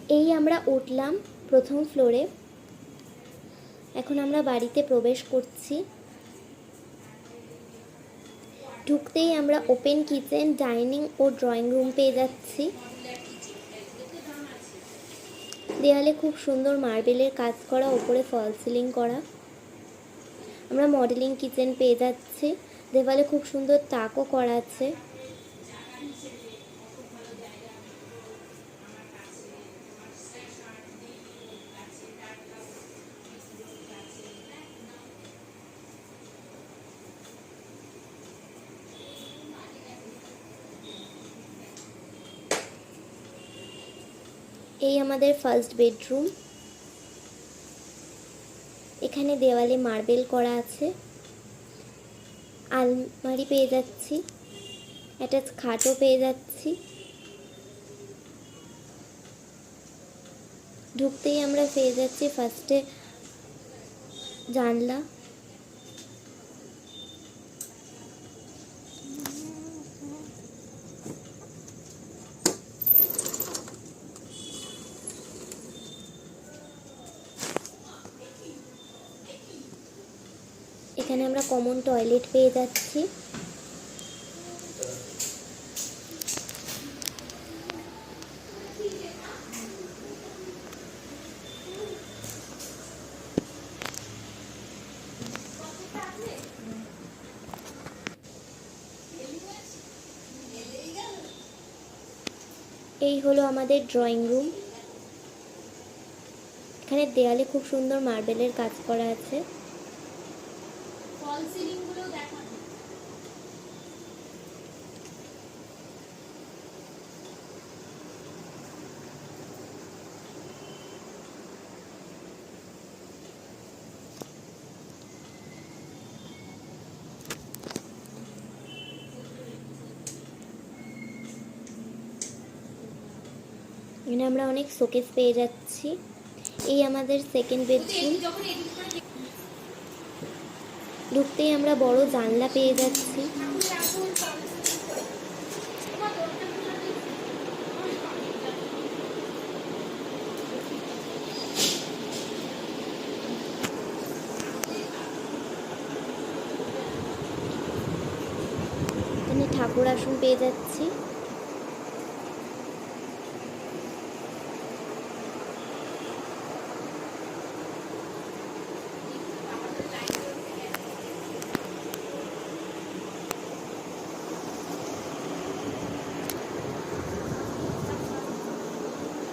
এই আমরা উঠলাম প্রথম ফ্লোরে। এখন আমরা বাড়িতে প্রবেশ করছি। ঢুকতেই আমরা ওপেন কিচেন, ডাইনিং ও ড্রয়িং রুম পেয়ে যাচ্ছি। দেয়ালে খুব সুন্দর মার্বেলের কাজ করা, ওপরে ফল সিলিং করা। আমরা মডেলিং কিচেন পেয়ে যাচ্ছি। দেওয়ালে খুব সুন্দর তাকও করা আছে। এই আমাদের ফার্স্ট বেডরুম। এখানে দেওয়ালে মার্বেল করা আছে। আলমারি পেয়ে যাচ্ছি, অ্যাটাচ খাটও পেয়ে যাচ্ছি। ঢুকতেই আমরা পেয়ে যাচ্ছি ফার্স্টে জানলা। এখানে আমরা কমন টয়লেট পেয়ে যাচ্ছি। এই হলো আমাদের ড্রয়িং রুম। এখানে দেয়ালে খুব সুন্দর মার্বেলের কাজ করা আছে। এখানে আমরা অনেক শোকেস পেয়ে যাচ্ছি। এই আমাদের সেকেন্ড বেডরুম। ঢুকতেই আমরা বড় জানলা পেয়ে যাচ্ছি। এখানে ঠাকুর আসন পেয়ে যাচ্ছি।